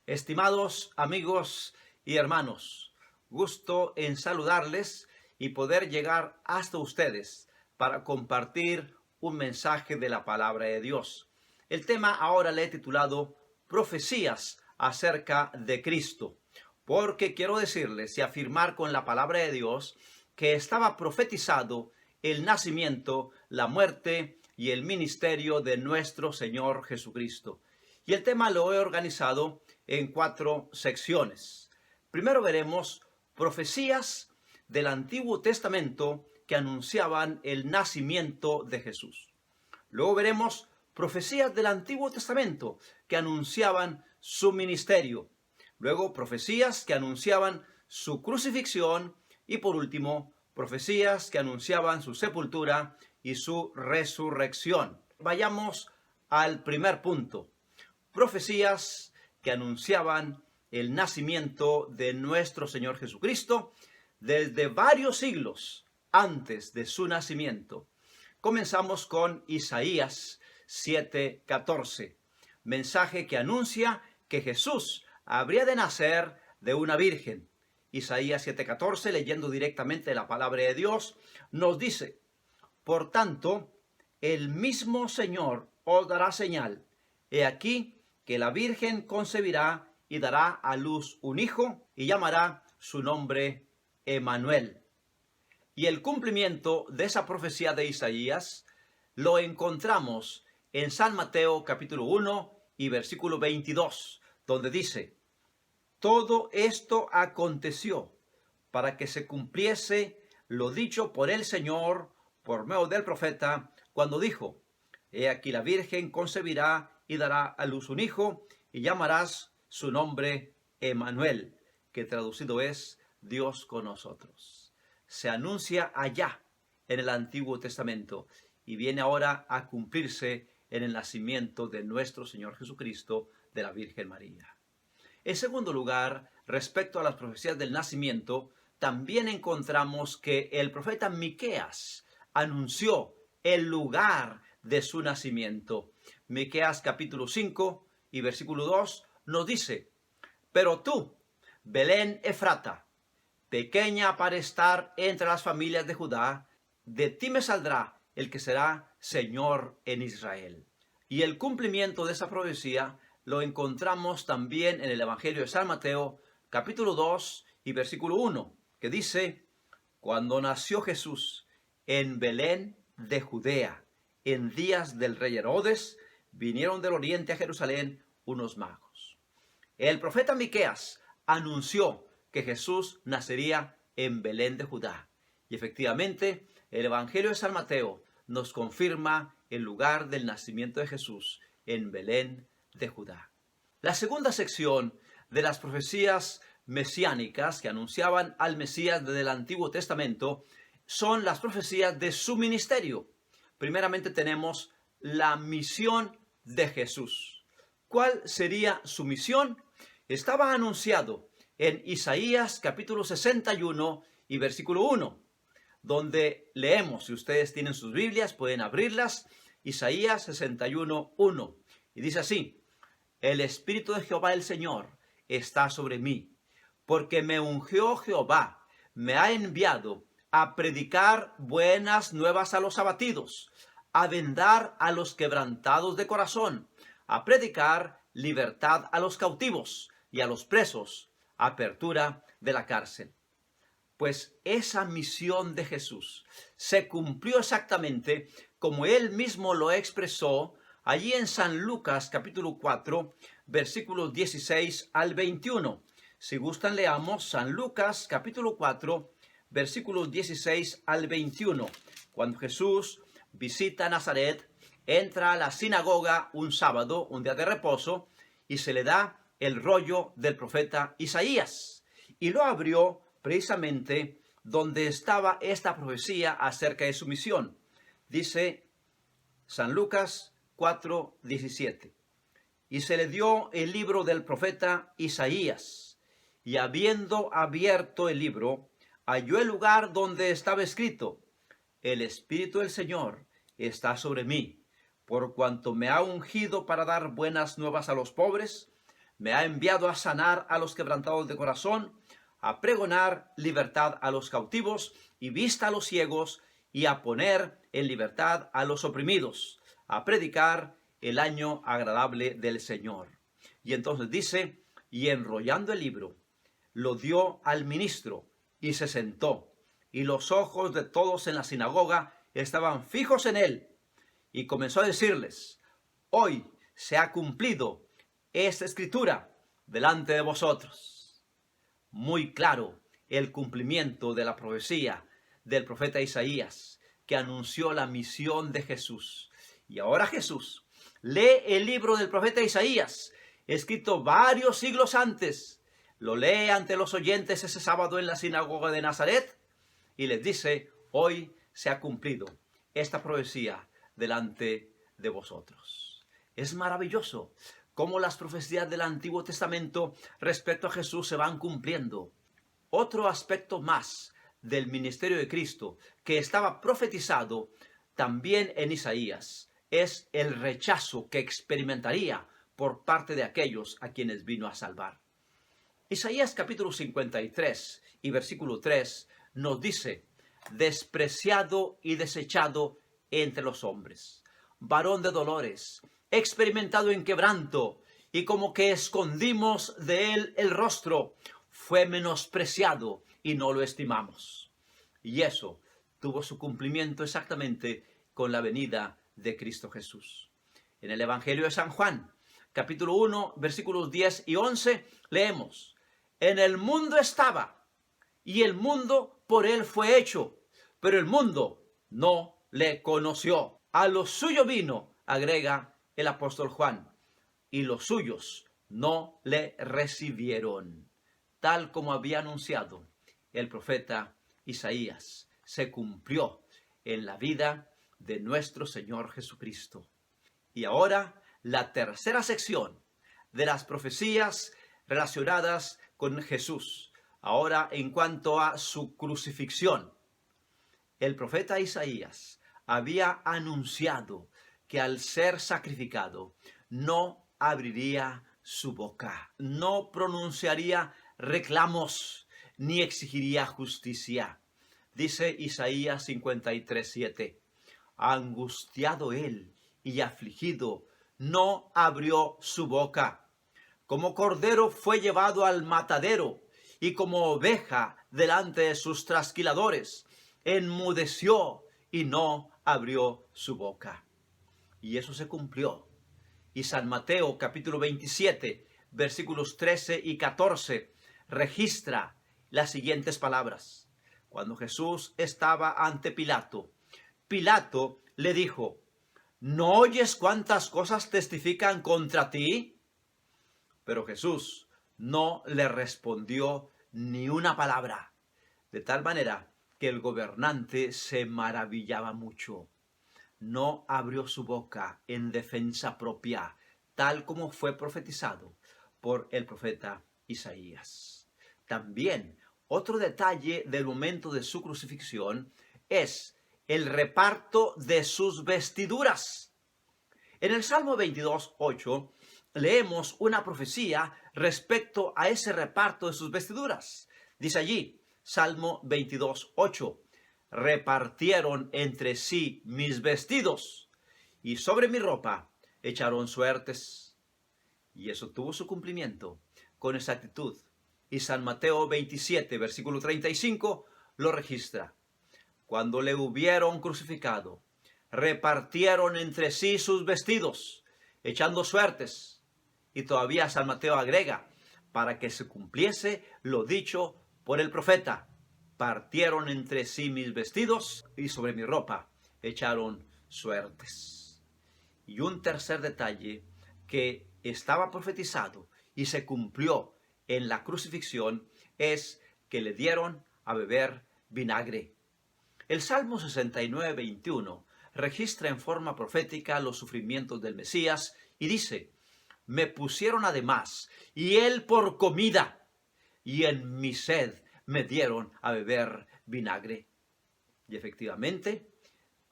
Estimados amigos y hermanos, gusto en saludarles y poder llegar hasta ustedes para compartir un mensaje de la palabra de Dios. El tema ahora le he titulado Profecías acerca de Cristo, porque quiero decirles y afirmar con la palabra de Dios que estaba profetizado el nacimiento, la muerte y el ministerio de nuestro Señor Jesucristo. Y el tema lo he organizado en 4 secciones. Primero veremos profecías del Antiguo Testamento que anunciaban el nacimiento de Jesús. Luego veremos profecías del Antiguo Testamento que anunciaban su ministerio. Luego profecías que anunciaban su crucifixión y por último profecías que anunciaban su sepultura y su resurrección. Vayamos al primer punto. Profecías que anunciaban el nacimiento de nuestro Señor Jesucristo desde varios siglos antes de su nacimiento. Comenzamos con Isaías 7:14, mensaje que anuncia que Jesús habría de nacer de una virgen. Isaías 7:14, leyendo directamente la palabra de Dios, nos dice: por tanto, el mismo Señor os dará señal. He aquí que la Virgen concebirá y dará a luz un hijo y llamará su nombre Emmanuel. Y el cumplimiento de esa profecía de Isaías lo encontramos en San Mateo capítulo 1 y versículo 22, donde dice: todo esto aconteció para que se cumpliese lo dicho por el Señor por medio del profeta, cuando dijo: he aquí la Virgen concebirá y dará a luz un hijo, y llamarás su nombre Emmanuel, que traducido es Dios con nosotros. Se anuncia allá en el Antiguo Testamento y viene ahora a cumplirse en el nacimiento de nuestro Señor Jesucristo de la Virgen María. En segundo lugar, respecto a las profecías del nacimiento, también encontramos que el profeta Miqueas anunció el lugar de su nacimiento. Miqueas capítulo 5 y versículo 2 nos dice: pero tú, Belén Efrata, pequeña para estar entre las familias de Judá, de ti me saldrá el que será Señor en Israel. Y el cumplimiento de esa profecía lo encontramos también en el Evangelio de San Mateo, capítulo 2 y versículo 1, que dice: cuando nació Jesús en Belén de Judea, en días del rey Herodes, vinieron del oriente a Jerusalén unos magos. El profeta Miqueas anunció que Jesús nacería en Belén de Judá. Y efectivamente, el Evangelio de San Mateo nos confirma el lugar del nacimiento de Jesús en Belén de Judá. La segunda sección de las profecías mesiánicas que anunciaban al Mesías desde el Antiguo Testamento son las profecías de su ministerio. Primeramente tenemos la misión de Jesús. ¿Cuál sería su misión? Estaba anunciado en Isaías capítulo 61 y versículo 1, donde leemos, si ustedes tienen sus Biblias, pueden abrirlas, Isaías 61, 1, y dice así: el Espíritu de Jehová el Señor está sobre mí, porque me ungió Jehová, me ha enviado a predicar buenas nuevas a los abatidos, a vendar a los quebrantados de corazón, a predicar libertad a los cautivos y a los presos, apertura de la cárcel. Pues esa misión de Jesús se cumplió exactamente como él mismo lo expresó allí en San Lucas capítulo 4, versículos 16 al 21. Si gustan, leamos San Lucas capítulo 4, versículos 16 al 21. Cuando Jesús visita Nazaret, entra a la sinagoga un sábado, un día de reposo, y se le da el rollo del profeta Isaías. Y lo abrió precisamente donde estaba esta profecía acerca de su misión. Dice San Lucas 4:17. Y se le dio el libro del profeta Isaías, y habiendo abierto el libro, halló el lugar donde estaba escrito: el Espíritu del Señor está sobre mí, por cuanto me ha ungido para dar buenas nuevas a los pobres, Me ha enviado a sanar a los quebrantados de corazón, a pregonar libertad a los cautivos y vista a los ciegos, y a poner en libertad a los oprimidos, a predicar el año agradable del Señor. Y entonces dice, y enrollando el libro, lo dio al ministro y se sentó, y los ojos de todos en la sinagoga estaban fijos en él, y comenzó a decirles, hoy se ha cumplido esta escritura delante de vosotros. Muy claro el cumplimiento de la profecía del profeta Isaías, que anunció la misión de Jesús. Y ahora Jesús lee el libro del profeta Isaías, escrito varios siglos antes. Lo lee ante los oyentes ese sábado en la sinagoga de Nazaret y les dice, hoy se ha cumplido esta profecía delante de vosotros. Es maravilloso cómo las profecías del Antiguo Testamento respecto a Jesús se van cumpliendo. Otro aspecto más del ministerio de Cristo que estaba profetizado también en Isaías es el rechazo que experimentaría por parte de aquellos a quienes vino a salvar. Isaías capítulo 53 y versículo 3 nos dice, despreciado y desechado entre los hombres, varón de dolores, experimentado en quebranto, y como que escondimos de él el rostro, fue menospreciado y no lo estimamos. Y eso tuvo su cumplimiento exactamente con la venida de Cristo Jesús. En el Evangelio de San Juan, capítulo 1, versículos 10 y 11, leemos, en el mundo estaba, y el mundo por él fue hecho, pero el mundo no le conoció. A lo suyo vino, agrega el apóstol Juan, y los suyos no le recibieron. Tal como había anunciado el profeta Isaías, se cumplió en la vida de nuestro Señor Jesucristo. Y ahora la tercera sección de las profecías relacionadas con Jesús. Ahora en cuanto a su crucifixión. El profeta Isaías había anunciado que al ser sacrificado no abriría su boca, no pronunciaría reclamos ni exigiría justicia. Dice Isaías 53:7, angustiado él y afligido, no abrió su boca. Como cordero fue llevado al matadero, y como oveja delante de sus trasquiladores, enmudeció y no abrió su boca. Y eso se cumplió. Y San Mateo capítulo 27, versículos 13 y 14, registra las siguientes palabras. Cuando Jesús estaba ante Pilato, Pilato le dijo, ¿no oyes cuántas cosas testifican contra ti? Pero Jesús no le respondió ni una palabra, de tal manera que el gobernante se maravillaba mucho. No abrió su boca en defensa propia, tal como fue profetizado por el profeta Isaías. También, otro detalle del momento de su crucifixión es el reparto de sus vestiduras. En el Salmo 22:8 leemos una profecía respecto a ese reparto de sus vestiduras. Dice allí, Salmo 22:8, repartieron entre sí mis vestidos, y sobre mi ropa echaron suertes. Y eso tuvo su cumplimiento con exactitud. Y San Mateo 27, versículo 35, lo registra. Cuando le hubieron crucificado, repartieron entre sí sus vestidos, echando suertes. Y todavía San Mateo agrega, para que se cumpliese lo dicho por el profeta, partieron entre sí mis vestidos y sobre mi ropa echaron suertes. Y un tercer detalle que estaba profetizado y se cumplió en la crucifixión es que le dieron a beber vinagre. El Salmo 69:21 registra en forma profética los sufrimientos del Mesías y dice, me pusieron además, y él por comida, y en mi sed me dieron a beber vinagre. Y efectivamente,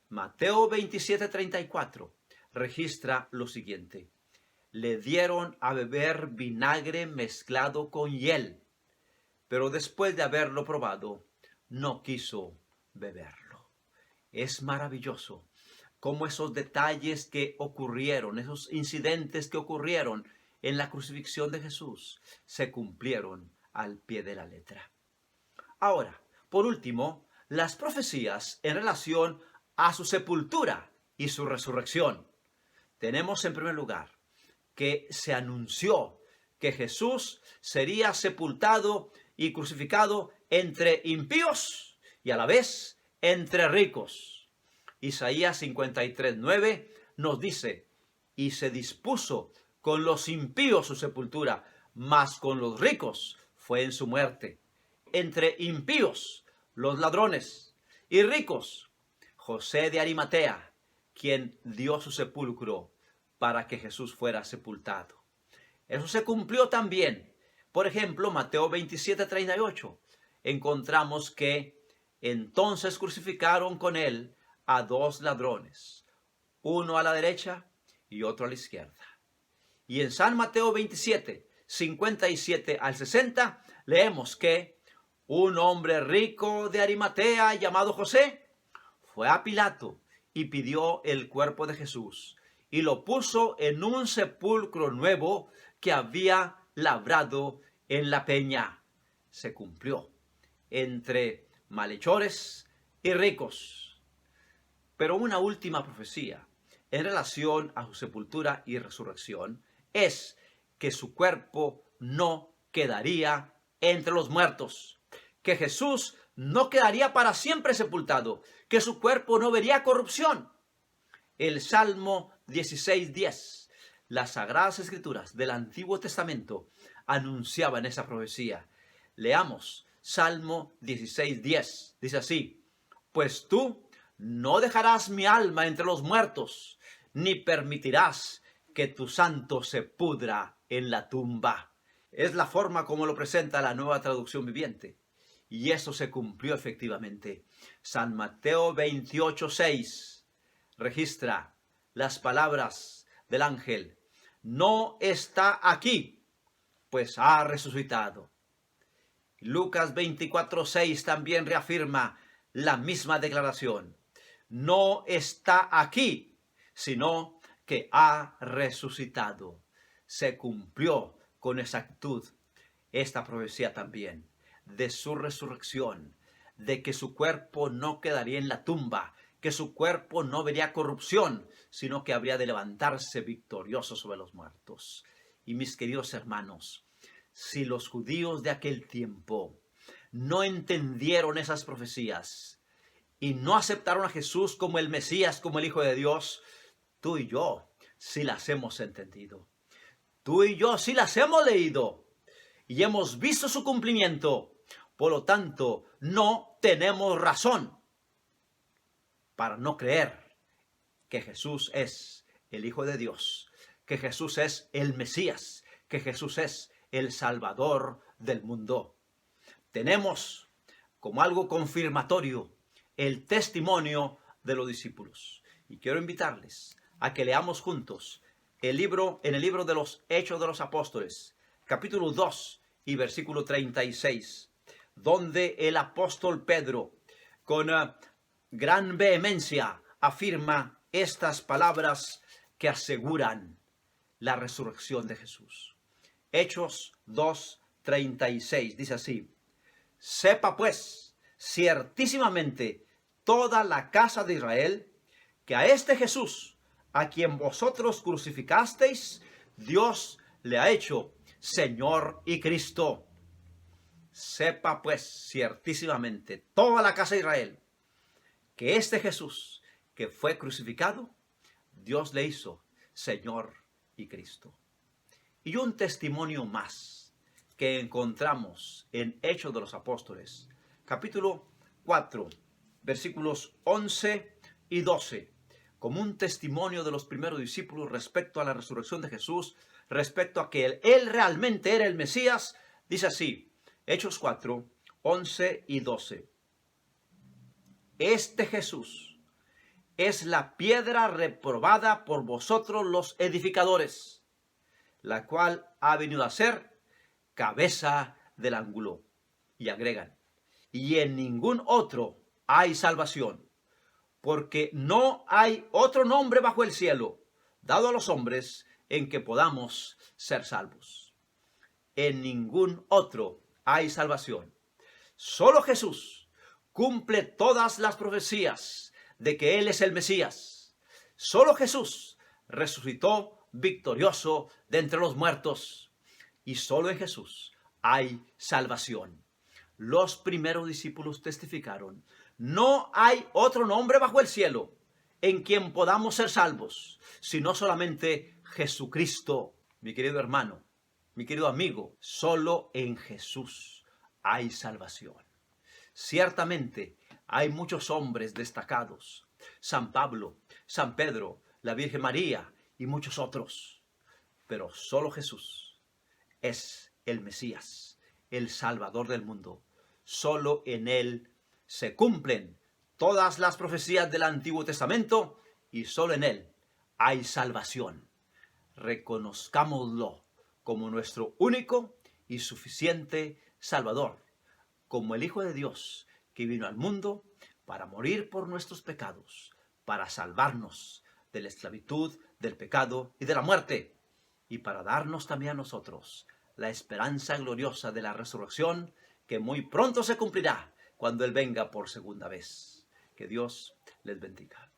Mateo 27:34 registra lo siguiente, le dieron a beber vinagre mezclado con hiel, pero después de haberlo probado, no quiso beberlo. Es maravilloso cómo esos detalles que ocurrieron, esos incidentes que ocurrieron en la crucifixión de Jesús, se cumplieron al pie de la letra. Ahora, por último, las profecías en relación a su sepultura y su resurrección. Tenemos en primer lugar que se anunció que Jesús sería sepultado y crucificado entre impíos y a la vez entre ricos. Isaías 53:9 nos dice: y se dispuso con los impíos su sepultura, mas con los ricos fue en su muerte. Entre impíos, los ladrones, y ricos, José de Arimatea, quien dio su sepulcro para que Jesús fuera sepultado. Eso se cumplió también. Por ejemplo, Mateo 27:38, encontramos que entonces crucificaron con él a dos ladrones, uno a la derecha y otro a la izquierda. Y en San Mateo 27:57 al 60, leemos que un hombre rico de Arimatea llamado José fue a Pilato y pidió el cuerpo de Jesús y lo puso en un sepulcro nuevo que había labrado en la peña. Se cumplió entre malhechores y ricos. Pero una última profecía en relación a su sepultura y resurrección es que su cuerpo no quedaría entre los muertos, que Jesús no quedaría para siempre sepultado, que su cuerpo no vería corrupción. El Salmo 16:10, las Sagradas Escrituras del Antiguo Testamento anunciaban esa profecía. Leamos Salmo 16:10, dice así: pues tú no dejarás mi alma entre los muertos, ni permitirás que tu santo se pudra en la tumba. Es la forma como lo presenta la Nueva Traducción Viviente. Y eso se cumplió efectivamente. San Mateo 28:6 registra las palabras del ángel: no está aquí, pues ha resucitado. Lucas 24:6 también reafirma la misma declaración: no está aquí, sino que ha resucitado. Se cumplió con exactitud esta profecía también de su resurrección, de que su cuerpo no quedaría en la tumba, que su cuerpo no vería corrupción, sino que habría de levantarse victorioso sobre los muertos. Y mis queridos hermanos, si los judíos de aquel tiempo no entendieron esas profecías y no aceptaron a Jesús como el Mesías, como el Hijo de Dios, tú y yo sí las hemos entendido. Tú y yo sí las hemos leído y hemos visto su cumplimiento. Por lo tanto, no tenemos razón para no creer que Jesús es el Hijo de Dios, que Jesús es el Mesías, que Jesús es el Salvador del mundo. Tenemos como algo confirmatorio el testimonio de los discípulos. Y quiero invitarles a que leamos juntos en el libro de los Hechos de los Apóstoles, capítulo 2 y versículo 36, donde el apóstol Pedro, con gran vehemencia, afirma estas palabras que aseguran la resurrección de Jesús. Hechos 2:36 dice así: sepa pues ciertísimamente toda la casa de Israel que a este Jesús, a quien vosotros crucificasteis, Dios le ha hecho Señor y Cristo. Sepa pues ciertísimamente toda la casa de Israel que este Jesús que fue crucificado, Dios le hizo Señor y Cristo. Y un testimonio más que encontramos en Hechos de los Apóstoles, capítulo 4, versículos 11 y 12, como un testimonio de los primeros discípulos respecto a la resurrección de Jesús, respecto a que él realmente era el Mesías. Dice así, Hechos 4, 11 y 12. Este Jesús es la piedra reprobada por vosotros los edificadores, la cual ha venido a ser cabeza del ángulo. Y agregan, y en ningún otro hay salvación, porque no hay otro nombre bajo el cielo dado a los hombres en que podamos ser salvos. En ningún otro hay salvación. Solo Jesús cumple todas las profecías de que Él es el Mesías. Solo Jesús resucitó victorioso de entre los muertos. Y solo en Jesús hay salvación. Los primeros discípulos testificaron, no hay otro nombre bajo el cielo en quien podamos ser salvos, sino solamente Jesucristo. Mi querido hermano, mi querido amigo, solo en Jesús hay salvación. Ciertamente hay muchos hombres destacados, San Pablo, San Pedro, la Virgen María y muchos otros, pero solo Jesús es el Mesías, el Salvador del mundo. Solo en Él se cumplen todas las profecías del Antiguo Testamento y solo en Él hay salvación. Reconozcámoslo como nuestro único y suficiente Salvador, como el Hijo de Dios que vino al mundo para morir por nuestros pecados, para salvarnos de la esclavitud, del pecado y de la muerte, y para darnos también a nosotros la esperanza gloriosa de la resurrección que muy pronto se cumplirá cuando Él venga por segunda vez. Que Dios les bendiga.